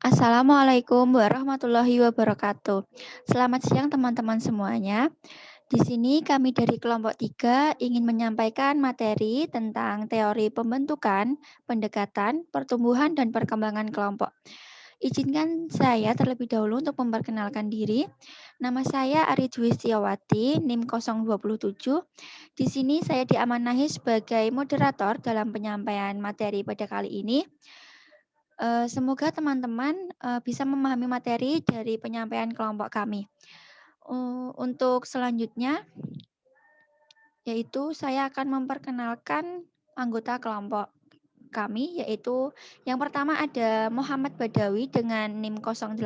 Assalamualaikum warahmatullahi wabarakatuh. Selamat siang teman-teman semuanya. Di sini kami dari kelompok 3 ingin menyampaikan materi tentang teori pembentukan, pendekatan, pertumbuhan, dan perkembangan kelompok. Izinkan saya terlebih dahulu untuk memperkenalkan diri. Nama saya Ari Dwistiawati, NIM 027. Di sini saya diamanahi sebagai moderator dalam penyampaian materi pada kali ini. Semoga teman-teman bisa memahami materi dari penyampaian kelompok kami. Untuk selanjutnya, yaitu saya akan memperkenalkan anggota kelompok kami, yaitu yang pertama ada Muhammad Badawi dengan NIM 018,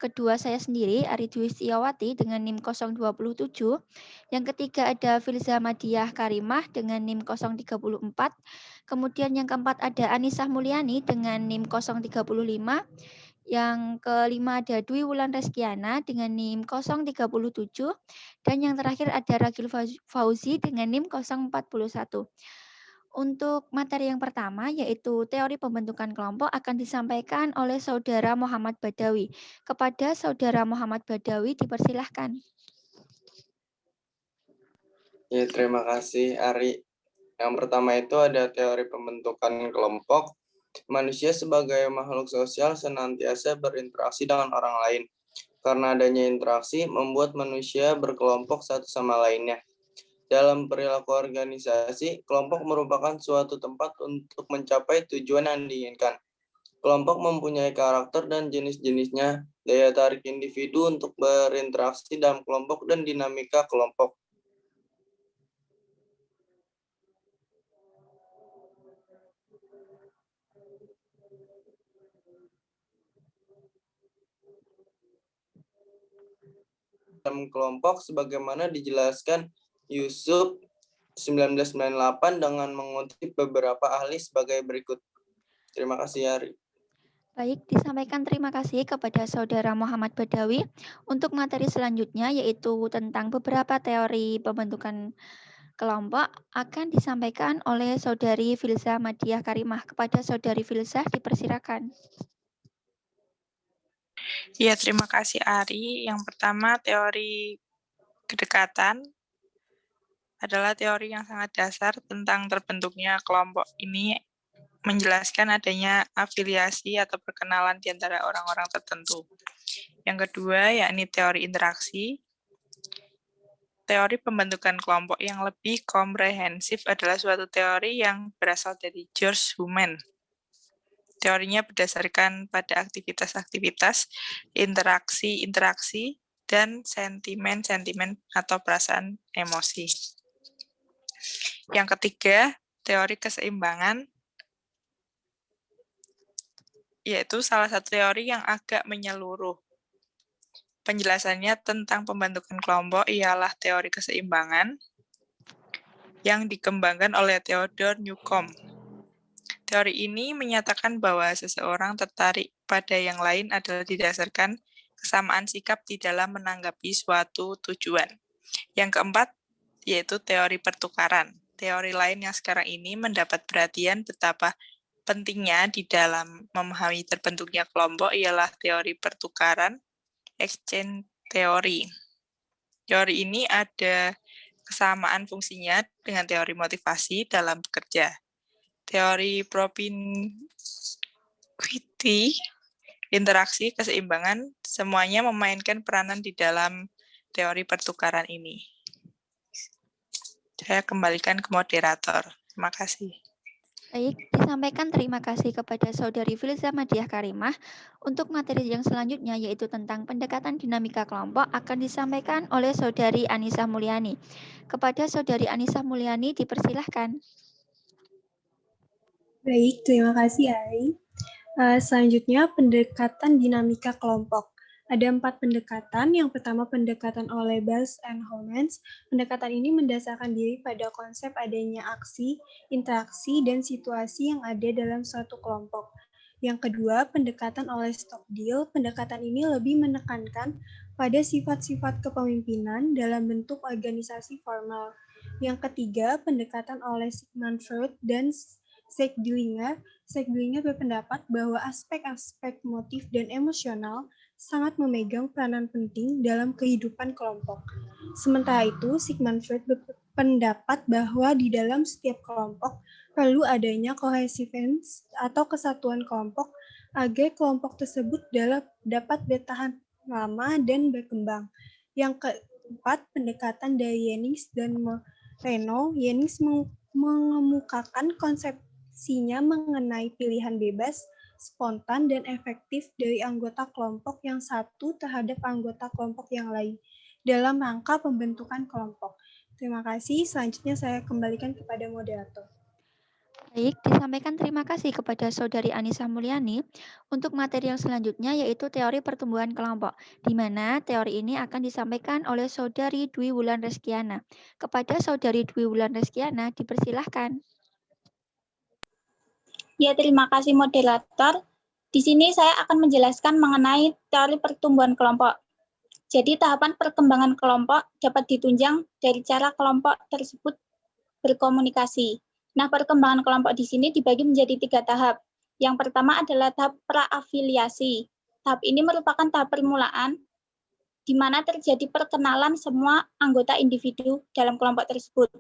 kedua saya sendiri Ari Dwistiawati dengan NIM 027, yang ketiga ada Filza Madiah Karimah dengan NIM 034, kemudian yang keempat ada Anisah Mulyani dengan NIM 035, yang kelima ada Dwi Wulan Reskiana dengan NIM 037, dan yang terakhir ada Ragil Fauzi dengan NIM 041. Untuk materi yang pertama, yaitu teori pembentukan kelompok, akan disampaikan oleh Saudara Muhammad Badawi. Kepada Saudara Muhammad Badawi, dipersilahkan. Ya, terima kasih, Ari. Yang pertama itu ada teori pembentukan kelompok. Manusia sebagai makhluk sosial senantiasa berinteraksi dengan orang lain. Karena adanya interaksi, membuat manusia berkelompok satu sama lainnya. Dalam perilaku organisasi, kelompok merupakan suatu tempat untuk mencapai tujuan yang diinginkan. Kelompok mempunyai karakter dan jenis-jenisnya, daya tarik individu untuk berinteraksi dalam kelompok, dan dinamika kelompok. Dalam kelompok sebagaimana dijelaskan Yusuf 1998 dengan mengutip beberapa ahli sebagai berikut. Terima kasih, Ari. Baik, disampaikan terima kasih kepada Saudara Muhammad Badawi. Untuk materi selanjutnya, yaitu tentang beberapa teori pembentukan kelompok, akan disampaikan oleh Saudari Filza Madiah Karimah. Kepada Saudari Filza, dipersilakan. Ya, terima kasih Ari. Yang pertama, teori kedekatan adalah teori yang sangat dasar tentang terbentuknya kelompok ini, menjelaskan adanya afiliasi atau perkenalan di antara orang-orang tertentu. Yang kedua, yakni teori interaksi. Teori pembentukan kelompok yang lebih komprehensif adalah suatu teori yang berasal dari George Human. Teorinya berdasarkan pada aktivitas-aktivitas, interaksi-interaksi, dan sentimen-sentimen atau perasaan emosi. Yang ketiga, teori keseimbangan, yaitu salah satu teori yang agak menyeluruh. Penjelasannya tentang pembentukan kelompok ialah teori keseimbangan yang dikembangkan oleh Theodore Newcomb. Teori ini menyatakan bahwa seseorang tertarik pada yang lain adalah didasarkan kesamaan sikap di dalam menanggapi suatu tujuan. Yang keempat, yaitu teori pertukaran. Teori lain yang sekarang ini mendapat perhatian betapa pentingnya di dalam memahami terbentuknya kelompok ialah teori pertukaran, exchange theory. Teori ini ada kesamaan fungsinya dengan teori motivasi dalam bekerja. Teori propinquity, interaksi, keseimbangan, semuanya memainkan peranan di dalam teori pertukaran ini. Saya kembalikan ke moderator. Terima kasih. Baik, disampaikan terima kasih kepada Saudari Filza Madiah Karimah. Untuk materi yang selanjutnya, yaitu tentang pendekatan dinamika kelompok, akan disampaikan oleh Saudari Anisah Mulyani. Kepada Saudari Anisah Mulyani, dipersilahkan. Baik, terima kasih Ari. Selanjutnya, pendekatan dinamika kelompok. Ada 4 pendekatan. Yang pertama, pendekatan oleh Bas and Homans. Pendekatan ini mendasarkan diri pada konsep adanya aksi, interaksi, dan situasi yang ada dalam suatu kelompok. Yang kedua, pendekatan oleh Stockdale. Pendekatan ini lebih menekankan pada sifat-sifat kepemimpinan dalam bentuk organisasi formal. Yang ketiga, pendekatan oleh Sigmund Freud dan Zig Dillinger. Sekdenya berpendapat bahwa aspek-aspek motif dan emosional sangat memegang peranan penting dalam kehidupan kelompok. Sementara itu, Sigmund Freud berpendapat bahwa di dalam setiap kelompok perlu adanya kohesivitas atau kesatuan kelompok agar kelompok tersebut dapat bertahan lama dan berkembang. Yang keempat, pendekatan dari Jennings dan Moreno. Jennings mengemukakan konsepsinya mengenai pilihan bebas, spontan, dan efektif dari anggota kelompok yang satu terhadap anggota kelompok yang lain dalam rangka pembentukan kelompok. Terima kasih. Selanjutnya saya kembalikan kepada moderator. Baik, disampaikan terima kasih kepada Saudari Anissa Mulyani untuk materi yang selanjutnya yaitu teori pertumbuhan kelompok, di mana teori ini akan disampaikan oleh Saudari Dwi Wulan Reskiana. Kepada Saudari Dwi Wulan Reskiana, dipersilahkan. Ya, terima kasih moderator. Di sini saya akan menjelaskan mengenai teori pertumbuhan kelompok. Jadi, tahapan perkembangan kelompok dapat ditunjang dari cara kelompok tersebut berkomunikasi. Nah, perkembangan kelompok di sini dibagi menjadi 3 tahap. Yang pertama adalah tahap praafiliasi. Tahap ini merupakan tahap permulaan di mana terjadi perkenalan semua anggota individu dalam kelompok tersebut.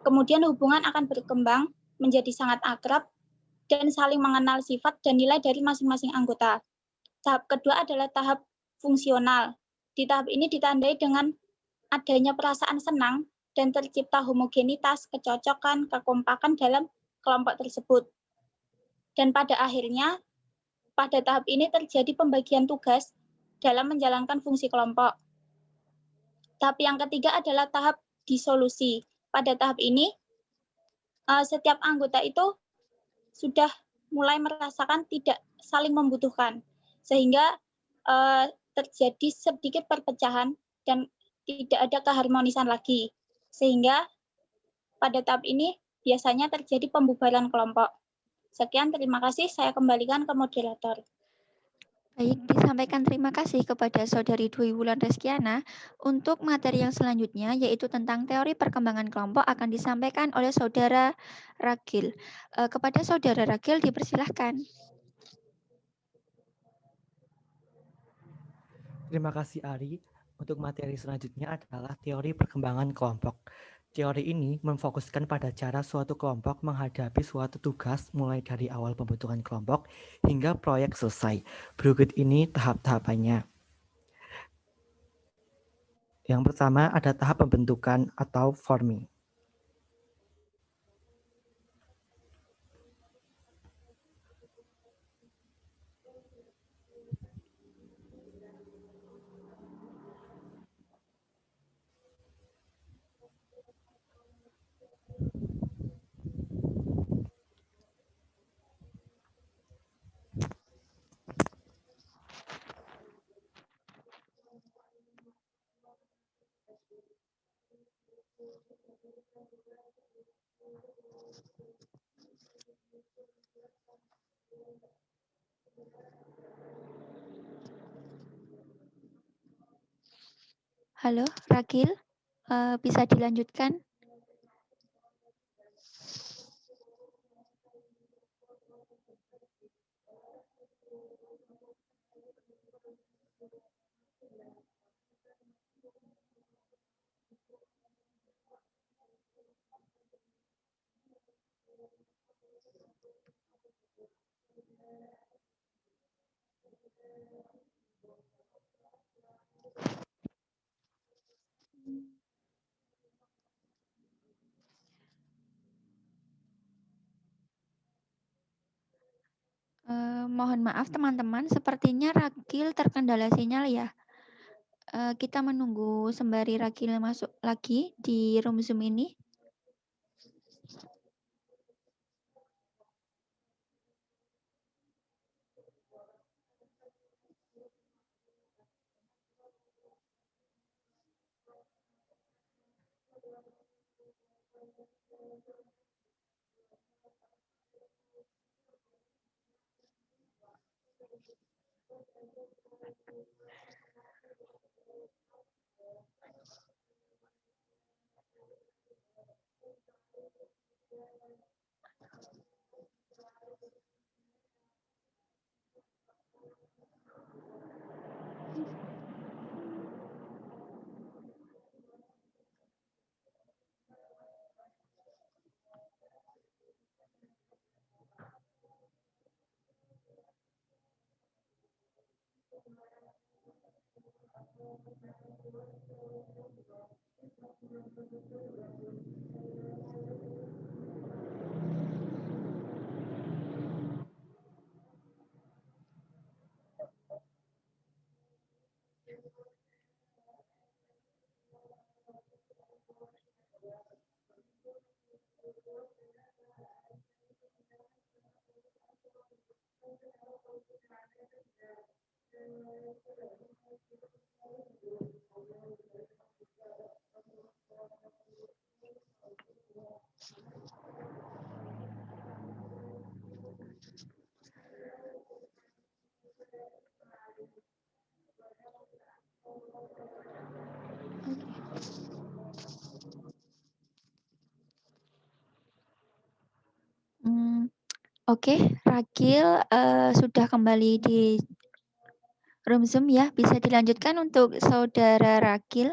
Kemudian hubungan akan berkembang menjadi sangat akrab dan saling mengenal sifat dan nilai dari masing-masing anggota. Tahap kedua adalah tahap fungsional. Di tahap ini ditandai dengan adanya perasaan senang dan tercipta homogenitas, kecocokan, kekompakan dalam kelompok tersebut. Dan pada akhirnya, pada tahap ini terjadi pembagian tugas dalam menjalankan fungsi kelompok. Tahap yang ketiga adalah tahap disolusi. Pada tahap ini, setiap anggota itu sudah mulai merasakan tidak saling membutuhkan, sehingga terjadi sedikit perpecahan dan tidak ada keharmonisan lagi. Sehingga pada tahap ini biasanya terjadi pembubaran kelompok. Sekian, terima kasih. Saya kembalikan ke moderator. Baik, disampaikan terima kasih kepada Saudari Dwi Wulan Reskiana. Untuk materi yang selanjutnya, yaitu tentang teori perkembangan kelompok, akan disampaikan oleh Saudara Ragil. Kepada Saudara Ragil, dipersilahkan. Terima kasih Ari. Untuk materi selanjutnya adalah teori perkembangan kelompok. Teori ini memfokuskan pada cara suatu kelompok menghadapi suatu tugas mulai dari awal pembentukan kelompok hingga proyek selesai. Berikut ini tahap-tahapannya. Yang pertama ada tahap pembentukan atau forming. Halo, Ragil, bisa dilanjutkan? Mohon maaf teman-teman, sepertinya Ragil terkendala sinyal ya. Kita menunggu sembari Ragil masuk lagi di room Zoom ini. Oke, Ragil sudah kembali di room Zoom ya. Bisa dilanjutkan untuk Saudara Ragil.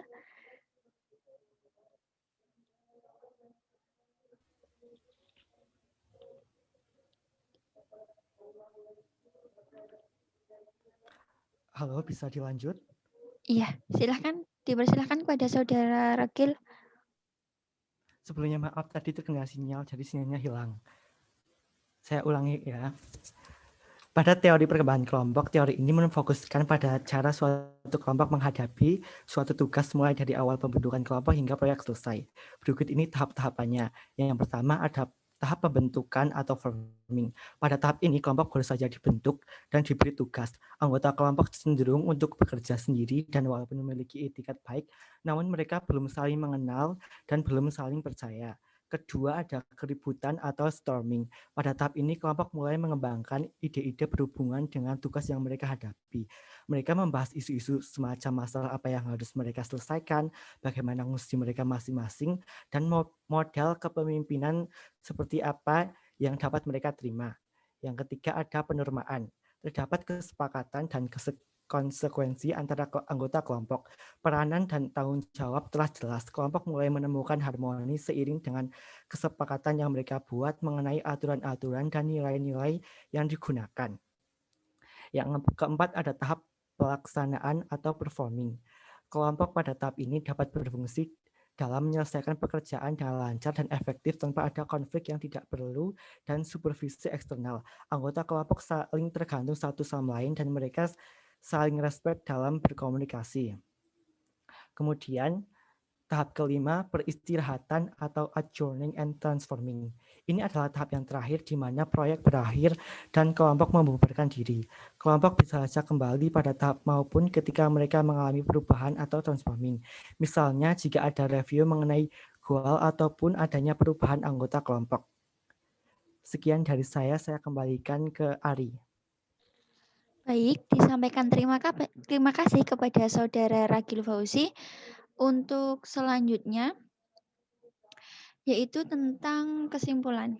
Halo, bisa dilanjut? Iya, silahkan dipersilahkan kepada Saudara Ragil. Sebelumnya maaf tadi terkena sinyal, jadi sinyalnya hilang. Saya ulangi ya. Pada teori perkembangan kelompok, teori ini memfokuskan pada cara suatu kelompok menghadapi suatu tugas mulai dari awal pembentukan kelompok hingga proyek selesai. Berikut ini tahap-tahapannya. Yang pertama ada tahap pembentukan atau forming. Pada tahap ini kelompok baru saja dibentuk dan diberi tugas. Anggota kelompok cenderung untuk bekerja sendiri dan walaupun memiliki etikat baik, namun mereka belum saling mengenal dan belum saling percaya. Kedua ada keributan atau storming. Pada tahap ini kelompok mulai mengembangkan ide-ide berhubungan dengan tugas yang mereka hadapi. Mereka membahas isu-isu semacam masalah apa yang harus mereka selesaikan, bagaimana misi mereka masing-masing, dan model kepemimpinan seperti apa yang dapat mereka terima. Yang ketiga ada penormaan. Terdapat kesepakatan dan konsekuensi antara anggota kelompok. Peranan dan tanggung jawab telah jelas. Kelompok mulai menemukan harmoni seiring dengan kesepakatan yang mereka buat mengenai aturan-aturan dan nilai-nilai yang digunakan. Yang keempat ada tahap pelaksanaan atau performing. Kelompok pada tahap ini dapat berfungsi dalam menyelesaikan pekerjaan dengan lancar dan efektif tanpa ada konflik yang tidak perlu dan supervisi eksternal. Anggota kelompok saling tergantung satu sama lain dan mereka saling respect dalam berkomunikasi. Kemudian tahap kelima, peristirahatan atau adjourning and transforming. Ini adalah tahap yang terakhir di mana proyek berakhir dan kelompok membubarkan diri. Kelompok bisa saja kembali pada tahap maupun ketika mereka mengalami perubahan atau transforming. Misalnya jika ada review mengenai goal ataupun adanya perubahan anggota kelompok. Sekian dari saya kembalikan ke Ari. Baik, disampaikan terima kasih kepada Saudara Ragil Fauzi. Untuk selanjutnya, yaitu tentang kesimpulan.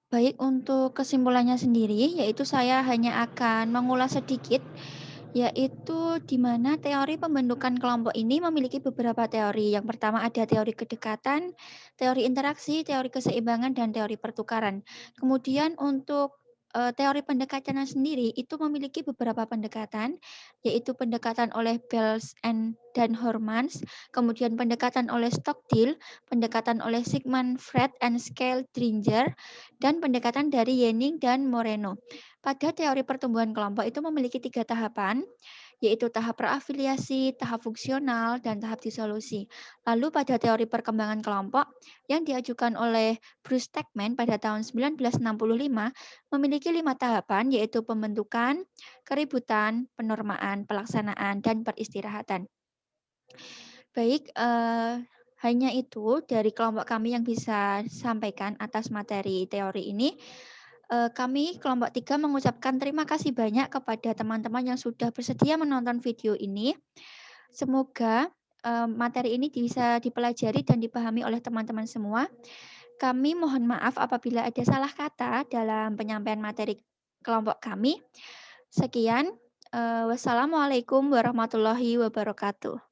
Baik, untuk kesimpulannya sendiri, yaitu saya hanya akan mengulas sedikit, yaitu di mana teori pembentukan kelompok ini memiliki beberapa teori. Yang pertama ada teori kedekatan, teori interaksi, teori keseimbangan, dan teori pertukaran. Kemudian untuk teori pendekatan sendiri itu memiliki beberapa pendekatan, yaitu pendekatan oleh Bells dan Hormans, kemudian pendekatan oleh Stockdale, pendekatan oleh Sigmund Freud and Scale-Dringer, dan pendekatan dari Yenning dan Moreno. Pada teori pertumbuhan kelompok itu memiliki 3 tahapan, yaitu tahap praafiliasi, tahap fungsional, dan tahap disolusi. Lalu pada teori perkembangan kelompok yang diajukan oleh Bruce Stackman pada tahun 1965 memiliki 5 tahapan, yaitu pembentukan, keributan, penormaan, pelaksanaan, dan peristirahatan. Baik, hanya itu dari kelompok kami yang bisa sampaikan atas materi teori ini. Kami kelompok 3 mengucapkan terima kasih banyak kepada teman-teman yang sudah bersedia menonton video ini. Semoga materi ini bisa dipelajari dan dipahami oleh teman-teman semua. Kami mohon maaf apabila ada salah kata dalam penyampaian materi kelompok kami. Sekian, wassalamualaikum warahmatullahi wabarakatuh.